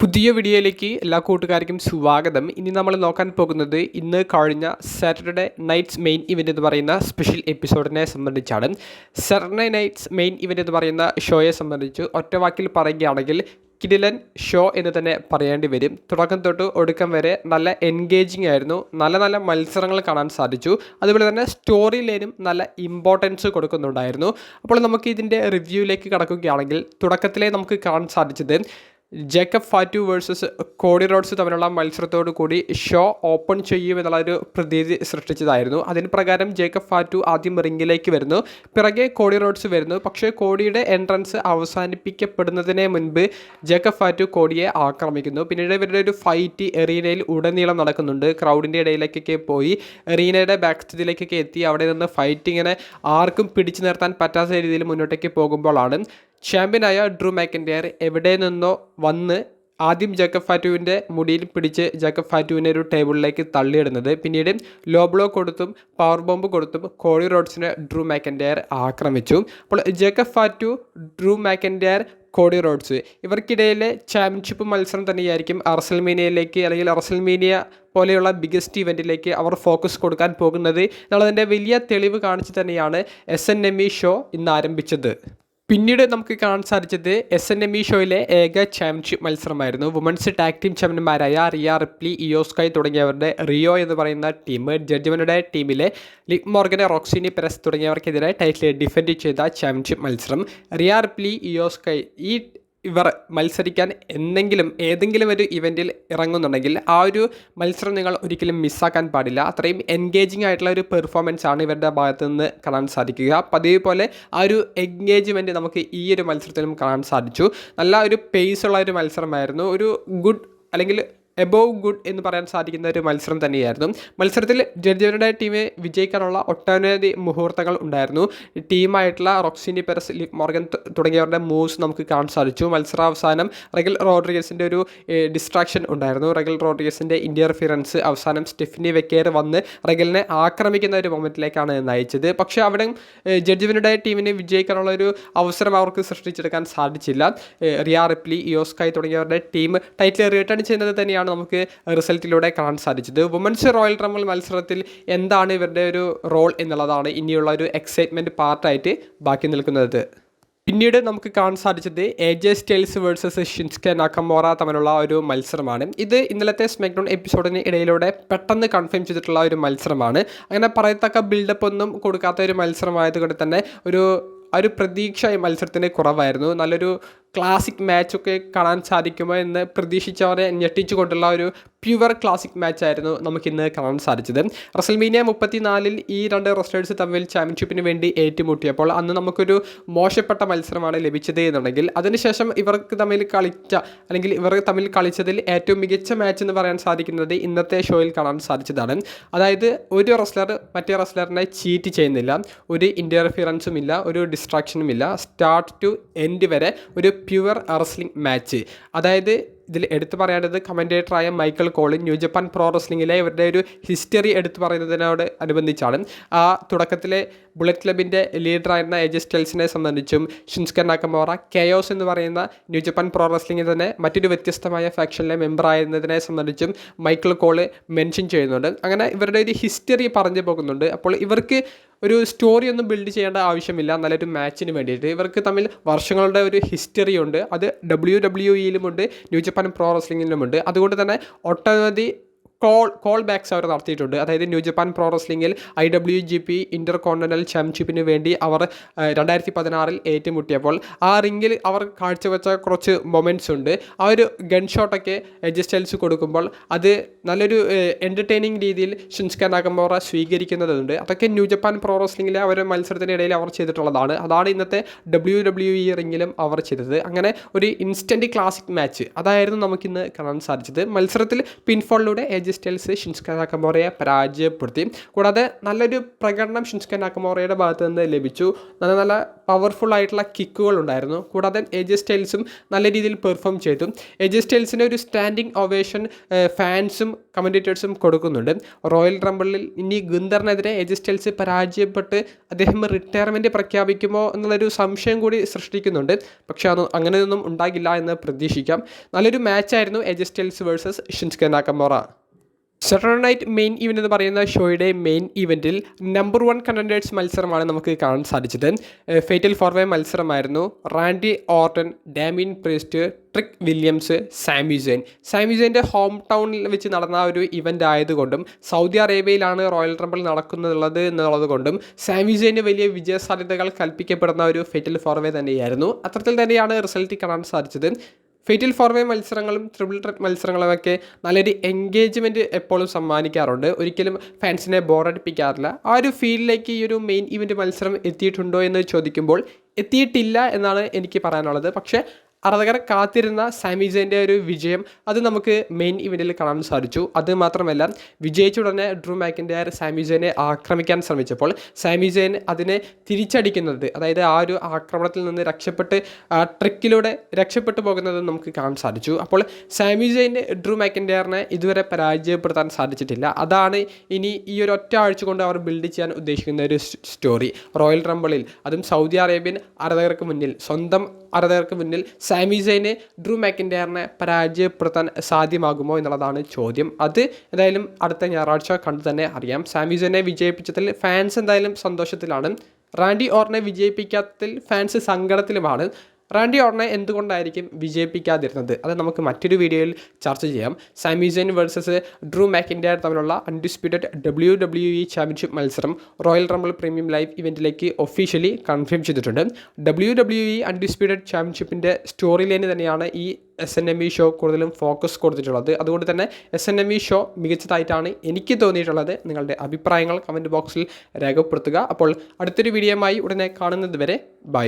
പുതിയ വീഡിയോയിലേക്ക് എല്ലാ കൂട്ടുകാർക്കും സ്വാഗതം. ഇനി നമ്മൾ നോക്കാൻ പോകുന്നത് ഇന്ന് കഴിഞ്ഞ സാറ്റർഡേ നൈറ്റ്സ് മെയിൻ ഇവൻ്റ് എന്ന് പറയുന്ന സ്പെഷ്യൽ എപ്പിസോഡിനെ സംബന്ധിച്ചാണ്. സാറ്റർഡേ നൈറ്റ്സ് മെയിൻ ഇവൻ്റ് എന്ന് പറയുന്ന ഷോയെ സംബന്ധിച്ച് ഒറ്റ വാക്കിൽ പറയുകയാണെങ്കിൽ കിടിലൻ ഷോ എന്ന് തന്നെ പറയേണ്ടി വരും. തുടക്കം തൊട്ട് ഒടുക്കം വരെ നല്ല എൻഗേജിങ് ആയിരുന്നു. നല്ല നല്ല മത്സരങ്ങൾ കാണാൻ സാധിച്ചു. അതുപോലെ തന്നെ സ്റ്റോറി ലൈനും നല്ല ഇമ്പോർട്ടൻസ് കൊടുക്കുന്നുണ്ടായിരുന്നു. അപ്പോൾ നമുക്ക് ഇതിൻ്റെ റിവ്യൂയിലേക്ക് കടക്കുകയാണെങ്കിൽ തുടക്കത്തിലേ നമുക്ക് കാണാൻ സാധിച്ചത് Jacob Fatu versus Cody Rhodes തമ്മിലുള്ള മത്സരത്തോടു കൂടി ഷോ ഓപ്പൺ ചെയ്യുമെന്നുള്ളൊരു പ്രതീതി സൃഷ്ടിച്ചതായിരുന്നു. അതിന് പ്രകാരം ജേക്കബ് ഫാറ്റു ആദ്യം റിംഗിലേക്ക് വരുന്നു, പിറകെ കോഡി റോഡ്സ് വരുന്നു. പക്ഷേ കോഡിയുടെ എൻട്രൻസ് അവസാനിപ്പിക്കപ്പെടുന്നതിന് മുൻപ് ജേക്കബ് ഫാറ്റു കോഡിയെ ആക്രമിക്കുന്നു. പിന്നീട് ഇവരുടെ ഒരു ഫൈറ്റ് എറീനയിൽ ഉടനീളം നടക്കുന്നുണ്ട്. ക്രൗഡിൻ്റെ ഇടയിലേക്കൊക്കെ പോയി എറീനയുടെ ബാക്ക് സ്റ്റേജിലേക്കൊക്കെ എത്തി അവിടെ നിന്ന് ഫൈറ്റ് ഇങ്ങനെ ആർക്കും പിടിച്ചു നിർത്താൻ പറ്റാത്ത രീതിയിൽ മുന്നോട്ടേക്ക് പോകുമ്പോഴാണ് ചാമ്പ്യനായ ഡ്രൂ മാക്കിൻ്റെയർ എവിടെ നിന്നോ വന്ന് ആദ്യം ജേക്കബ് ഫാറ്റുവിൻ്റെ മുടിയിൽ പിടിച്ച് ജേക്കബ് ഫാറ്റുവിനെ ഒരു ടേബിളിലേക്ക് തള്ളിയിടുന്നത്. പിന്നീട് ലോ ബ്ലോ കൊടുത്തും പവർ ബോംബ് കൊടുത്തും കോഡി റോഡ്സിനെ ഡ്രൂ മാക്കിൻ്റെയർ ആക്രമിച്ചു. അപ്പോൾ Jacob Fatu, Drew മാക്കിൻ്റെയർ, Cody Rhodes ഇവർക്കിടയിലെ championship മത്സരം തന്നെയായിരിക്കും റസൽമേനിയയിലേക്ക് അല്ലെങ്കിൽ റസൽമേനിയ പോലെയുള്ള ബിഗസ്റ്റ് ഇവൻറ്റിലേക്ക് അവർ ഫോക്കസ് കൊടുക്കാൻ പോകുന്നത് എന്നുള്ളതിൻ്റെ വലിയ തെളിവ് കാണിച്ച് തന്നെയാണ് SNME ഷോ ഇന്ന് ആരംഭിച്ചത്. പിന്നീട് നമുക്ക് കാണാൻ സാധിച്ചത് SNME ഷോയിലെ ഏക ചാമ്പ്യൻഷിപ്പ് മത്സരമായിരുന്നു. വുമൻസ് ടാഗ് ടീം ചാമ്പ്യന്മാരായ റിയ റിപ്ലി, ഇയോ സ്കൈ തുടങ്ങിയവരുടെ റിയോ എന്ന് പറയുന്ന ടീം ജഡ്ജ്മെൻറ്റുടെ ടീമിലെ ലിവ് മോർഗൻ, റോക്സിനി പെരസ് തുടങ്ങിയവർക്കെതിരെ ടൈറ്റിൽ ഡിഫെൻഡ് ചെയ്ത ചാമ്പ്യൻഷിപ്പ് മത്സരം. റിയ റിപ്ലി, ഇയോ സ്കൈ ഇവർ മത്സരിക്കാൻ ഏതെങ്കിലും ഒരു ഇവൻറ്റിൽ ഇറങ്ങുന്നുണ്ടെങ്കിൽ ആ ഒരു മത്സരം നിങ്ങൾ ഒരിക്കലും മിസ്സാക്കാൻ പാടില്ല. അത്രയും എൻഗേജിങ് ആയിട്ടുള്ള ഒരു പെർഫോമൻസ് ആണ് ഇവരുടെ ഭാഗത്തു നിന്ന് കാണാൻ സാധിക്കുക. പതിവ് പോലെ ആ ഒരു എൻഗേജ്മെൻറ്റ് നമുക്ക് ഈ ഒരു മത്സരത്തിലും കാണാൻ സാധിച്ചു. നല്ല ഒരു പേസുള്ള ഒരു മത്സരമായിരുന്നു. ഒരു ഗുഡ് അല്ലെങ്കിൽ എബോവ് ഗുഡ് എന്ന് പറയാൻ സാധിക്കുന്ന ഒരു മത്സരം തന്നെയായിരുന്നു. മത്സരത്തിൽ ജഡ്ജിയുടെ ടീമെ വിജയിക്കാനുള്ള ഒട്ടനവധി മുഹൂർത്തങ്ങൾ ഉണ്ടായിരുന്നു. ടീമായിട്ടുള്ള റോക്സിനി പെരസ്, ലിവ് മോർഗൻ തുടങ്ങിയവരുടെ മൂവ്സ് നമുക്ക് കാണാൻ സാധിച്ചു. മത്സരാവസാനം റെഗൽ റോഡ്രിഗസിൻ്റെ ഒരു ഡിസ്ട്രാക്ഷൻ ഉണ്ടായിരുന്നു. റെഗൽ റോഡ്രിഗസിൻ്റെ ഇൻ്റർഫിയറൻസ് അവസാനം സ്റ്റെഫിനി വെക്കേർ വന്ന് റെഗലിനെ ആക്രമിക്കുന്ന ഒരു മൊമെൻറ്റിലേക്കാണ് നയിച്ചത്. പക്ഷേ അവിടെ ജഡ്ജിയുടെ ടീമിന് വിജയിക്കാനുള്ള ഒരു അവസരം അവർക്ക് സൃഷ്ടിച്ചെടുക്കാൻ സാധിച്ചില്ല. റിയ റിപ്ലി, ഇയോ സ്കൈ തുടങ്ങിയവരുടെ ടീം ടൈറ്റിൽ റിട്ടേൺ ചെയ്യുന്നത് തന്നെയാണ് നമുക്ക് റിസൾട്ടിലൂടെ കാണാൻ സാധിച്ചത്. വുമൻസ് റോയൽ റംബിൾ മത്സരത്തിൽ എന്താണ് ഇവരുടെ ഒരു റോൾ എന്നുള്ളതാണ് ഇനിയുള്ള ഒരു എക്സൈറ്റ്മെൻറ്റ് പാർട്ടായിട്ട് ബാക്കി നിൽക്കുന്നത്. പിന്നീട് നമുക്ക് കാണാൻ സാധിച്ചത് AJ സ്റ്റൈൽസ് വേഴ്സസ് ഷിൻസ്കെ നാക്കമോറ തമ്മിലുള്ള ഒരു മത്സരമാണ്. ഇത് ഇന്നലത്തെ സ്മാക്ഡൗൺ എപ്പിസോഡിന് ഇടയിലൂടെ പെട്ടെന്ന് കൺഫേം ചെയ്തിട്ടുള്ള ഒരു മത്സരമാണ്. അങ്ങനെ പറയത്തക്ക ബിൽഡപ്പ് ഒന്നും കൊടുക്കാത്ത ഒരു മത്സരമായതുകൊണ്ട് തന്നെ ഒരു പ്രതീക്ഷ ഈ മത്സരത്തിന് കുറവായിരുന്നു. നല്ലൊരു ക്ലാസിക് മാച്ചൊക്കെ കാണാൻ സാധിക്കുമോ എന്ന് പ്രതീക്ഷിച്ചവരെ ഞെട്ടിച്ചു കൊണ്ടുള്ള ഒരു പ്യുവർ ക്ലാസിക് മാച്ചായിരുന്നു നമുക്കിന്ന് കാണാൻ സാധിച്ചത്. റസൽമേനിയ 34 ഈ രണ്ട് റെസ്ലേഴ്സ് തമ്മിൽ ചാമ്പ്യൻഷിപ്പിന് വേണ്ടി ഏറ്റുമുട്ടിയപ്പോൾ അന്ന് നമുക്കൊരു മോശപ്പെട്ട മത്സരമാണ് ലഭിച്ചത് എന്നുണ്ടെങ്കിൽ അതിനുശേഷം ഇവർ തമ്മിൽ കളിച്ചതിൽ ഏറ്റവും മികച്ച മാച്ച് എന്ന് പറയാൻ സാധിക്കുന്നത് ഇന്നത്തെ ഷോയിൽ കാണാൻ സാധിച്ചതാണ്. അതായത് ഒരു റെസ്ലർ മറ്റേ റെസ്ലറിനെ ചീറ്റ് ചെയ്യുന്നില്ല, ഒരു ഇൻ്റർഫിയറൻസും ഇല്ല, ഒരു ഡിസ്ട്രാക്ഷനും ഇല്ല. സ്റ്റാർട്ട് ടു എൻഡ് വരെ ഒരു പ്യുവർ റെസ്ലിംഗ് മാച്ച്. അതായത് ഇതിൽ എടുത്തു പറയേണ്ടത് കമൻറ്റേറ്ററായ മൈക്കൽ കോളിൻ ന്യൂ ജപ്പാൻ പ്രോ റെസ്ലിംഗിലെ ഇവരുടെ ഒരു ഹിസ്റ്ററി എടുത്തു പറയുന്നതിനോട് അനുബന്ധിച്ചാണ്. ആ തുടക്കത്തിലെ ബുള്ളറ്റ് ക്ലബിൻ്റെ ലീഡറായിരുന്ന AJ സ്റ്റൈൽസിനെ സംബന്ധിച്ചും ഷിൻസ്കെ നാക്കമോറ കെയോസ് എന്ന് പറയുന്ന ന്യൂ ജപ്പാൻ പ്രോ റെസ്ലിംഗിൽ തന്നെ മറ്റൊരു വ്യത്യസ്തമായ ഫാക്ഷനിലെ മെമ്പർ ആയിരുന്നതിനെ സംബന്ധിച്ചും മൈക്കൽ കോള് മെൻഷൻ ചെയ്യുന്നുണ്ട്. അങ്ങനെ ഇവരുടെ ഒരു ഹിസ്റ്ററി പറഞ്ഞു പോകുന്നുണ്ട്. അപ്പോൾ ഇവർക്ക് ഒരു സ്റ്റോറി ഒന്നും ബിൽഡ് ചെയ്യേണ്ട ആവശ്യമില്ല. നല്ലൊരു മാച്ചിന് വേണ്ടിയിട്ട് ഇവർക്ക് തമ്മിൽ വർഷങ്ങളുടെ ഒരു ഹിസ്റ്ററി ഉണ്ട്. അത് WWEയിലുമുണ്ട്, ന്യൂ ജപ്പാൻ പ്രോ റെസ്ലിംഗിലുമുണ്ട്. അതുകൊണ്ട് തന്നെ ഒട്ടനവധി കോൾ ബാക്സ് അവർ നടത്തിയിട്ടുണ്ട്. അതായത് ന്യൂ ജപ്പാൻ പ്രോ റെസ്ലിംഗിൽ IWGP ഇന്റർ കോണ്ടിനെൻ്റൽ ചാമ്പ്യൻഷിപ്പിന് വേണ്ടി അവർ 2016 ഏറ്റുമുട്ടിയപ്പോൾ ആ റിംഗിൽ അവർ കാഴ്ചവെച്ച കുറച്ച് മൊമെൻറ്റ്സ് ഉണ്ട്. ആ ഒരു ഗൺ ഷോട്ടൊക്കെ AJ സ്റ്റൈൽസ് കൊടുക്കുമ്പോൾ അത് നല്ലൊരു എൻ്റർടൈനിങ് രീതിയിൽ ഷിൻസ്കെ നാക്കമോറ സ്വീകരിക്കുന്നതുണ്ട്. അതൊക്കെ ന്യൂ ജപ്പാൻ പ്രോ റെസ്ലിംഗിലെ അവരുടെ മത്സരത്തിനിടയിൽ അവർ ചെയ്തിട്ടുള്ളതാണ്. അതാണ് ഇന്നത്തെ WWE റിംഗിലും അവർ ചെയ്തത്. അങ്ങനെ ഒരു ഇൻസ്റ്റൻറ്റ് ക്ലാസിക് മാച്ച് അതായിരുന്നു നമുക്കിന്ന് കാണാൻ സാധിച്ചത്. മത്സരത്തിൽ പിൻഫോളിലൂടെ AJ AJ സ്റ്റൈൽസ് ഷിൻസ്കെ നാക്കമോറയെ പരാജയപ്പെടുത്തി. കൂടാതെ നല്ലൊരു പ്രകടനം ഷിൻസ്കെ നാക്കമോറയുടെ ഭാഗത്ത് നിന്ന് ലഭിച്ചു. നല്ല പവർഫുൾ ആയിട്ടുള്ള കിക്കുകൾ ഉണ്ടായിരുന്നു. കൂടാതെ AJ സ്റ്റൈൽസും നല്ല രീതിയിൽ പെർഫോം ചെയ്തു. AJ സ്റ്റൈൽസിന് ഒരു സ്റ്റാൻഡിങ് ഒവേഷൻ ഫാൻസും കമൻറ്റേറ്റേഴ്സും കൊടുക്കുന്നുണ്ട്. റോയൽ റംബിളിൽ ഇനി ഗുന്തറിനെതിരെ AJ സ്റ്റൈൽസ് പരാജയപ്പെട്ട് അദ്ദേഹം റിട്ടയർമെൻറ്റ് പ്രഖ്യാപിക്കുമോ എന്നുള്ളൊരു സംശയം കൂടി സൃഷ്ടിക്കുന്നുണ്ട്. പക്ഷേ അങ്ങനെയൊന്നും ഉണ്ടാകില്ല എന്ന് പ്രതീക്ഷിക്കാം. നല്ലൊരു മാച്ചായിരുന്നു AJ Styles versus Shinsuke Nakamura. Saturday Night Main Event എന്ന് പറയുന്ന ഷോയുടെ മെയിൻ ഇവൻറ്റിൽ നമ്പർ 1 കണ്ടൻഡേഴ്സ് മത്സരമാണ് നമുക്ക് കാണാൻ സാധിച്ചത്. ഫേറ്റൽ 4-വേ മത്സരമായിരുന്നു. Randy Orton, Damien Priest, Trick Williams, Sami സെയിൻ്റെ ഹോം ടൗണിൽ വെച്ച് നടന്ന ഒരു ഇവൻ്റ് ആയതുകൊണ്ടും സൗദി അറേബ്യയിലാണ് റോയൽ റംബിൾ നടക്കുന്നത് എന്നുള്ളത് കൊണ്ടും സാമി സെയിന് വലിയ വിജയ സാധ്യതകൾ കൽപ്പിക്കപ്പെടുന്ന ഒരു ഫേറ്റൽ 4-വേ തന്നെയായിരുന്നു. അത്തരത്തിൽ തന്നെയാണ് റിസൾട്ട് കാണാൻ സാധിച്ചത്. ഫേറ്റൽ 4-വേ മത്സരങ്ങളും ട്രിപ്പിൾ ത്രെറ്റ് മത്സരങ്ങളുമൊക്കെ നല്ലൊരു എൻഗേജ്മെൻറ്റ് എപ്പോഴും സമ്മാനിക്കാറുണ്ട്. ഒരിക്കലും ഫാൻസിനെ ബോറടിപ്പിക്കാറില്ല. ആ ഒരു ഫീൽഡിലേക്ക് ഈ ഒരു മെയിൻ ഇവൻ്റ് മത്സരം എത്തിയിട്ടുണ്ടോ എന്ന് ചോദിക്കുമ്പോൾ എത്തിയിട്ടില്ല എന്നാണ് എനിക്ക് പറയാനുള്ളത്. പക്ഷേ ആരാധകർ കാത്തിരുന്ന സാമി സെയിൻ്റെ ഒരു വിജയം അത് നമുക്ക് മെയിൻ ഇവൻറ്റിൽ കാണാൻ സാധിച്ചു. അത് മാത്രമല്ല വിജയിച്ച ഉടനെ ഡ്രൂ മാക്കിൻ്റെയർ സാമി സെയിനെ ആക്രമിക്കാൻ ശ്രമിച്ചപ്പോൾ സാമി സെയിൻ അതിനെ തിരിച്ചടിക്കുന്നത്, അതായത് ആ ഒരു ആക്രമണത്തിൽ നിന്ന് ട്രിക്കിലൂടെ രക്ഷപ്പെട്ടു പോകുന്നത് നമുക്ക് കാണാൻ സാധിച്ചു. അപ്പോൾ സാമി സെയിൻ ഡ്രൂ മാക്കിൻ്റെയറിനെ ഇതുവരെ പരാജയപ്പെടുത്താൻ സാധിച്ചിട്ടില്ല. അതാണ് ഇനി ഈ ഒരു ഒറ്റ ആഴ്ച കൊണ്ട് അവർ ബിൽഡ് ചെയ്യാൻ ഉദ്ദേശിക്കുന്ന ഒരു സ്റ്റോറി. റോയൽ റംബിളിൽ അതും സൗദി അറേബ്യൻ ആരാധകർക്ക് മുന്നിൽ, സ്വന്തം ആരാധകർക്ക് മുന്നിൽ സാമി സെയിനെ ഡ്രൂ മാക്കിൻ്റെയറിനെ പരാജയപ്പെടുത്താൻ സാധ്യമാകുമോ എന്നുള്ളതാണ് ചോദ്യം. അത് എന്തായാലും അടുത്ത ഞായറാഴ്ച കണ്ടു തന്നെ അറിയാം. സാമി സെയിനെ വിജയിപ്പിച്ചതിൽ ഫാൻസ് എന്തായാലും സന്തോഷത്തിലാണ്. റാൻഡി ഓർട്ടനെ വിജയിപ്പിക്കാത്തതിൽ ഫാൻസ് സങ്കടത്തിലുമാണ്. റാൻഡി ഓർട്ടനെ എന്തുകൊണ്ടായിരിക്കും വിജയിപ്പിക്കാതിരുന്നത് അത് നമുക്ക് മറ്റൊരു വീഡിയോയിൽ ചർച്ച ചെയ്യാം. സാമി സെയിൻ വേഴ്സസ് ഡ്രൂ മാക്കിൻ്റെയർ തമ്മിലുള്ള അൺഡിസ്പ്യൂട്ടഡ് WWE ചാമ്പ്യൻഷിപ്പ് മത്സരം റോയൽ റംബിൾ പ്രീമിയം ലൈവ് ഇവൻറ്റിലേക്ക് ഒഫീഷ്യലി കൺഫേം ചെയ്തിട്ടുണ്ട്. WWE അൺഡിസ്പ്യൂട്ടഡ് ചാമ്പ്യൻഷിപ്പിൻ്റെ സ്റ്റോറി ലൈന് തന്നെയാണ് ഈ SNME ഷോ കൂടുതലും ഫോക്കസ് കൊടുത്തിട്ടുള്ളത്. അതുകൊണ്ട് തന്നെ SNME ഷോ മികച്ചതായിട്ടാണ് എനിക്ക് തോന്നിയിട്ടുള്ളത്. നിങ്ങളുടെ അഭിപ്രായങ്ങൾ കമൻറ്റ് ബോക്സിൽ രേഖപ്പെടുത്തുക. അപ്പോൾ അടുത്തൊരു വീഡിയോയുമായി ഉടനെ കാണുന്നത് വരെ ബൈ.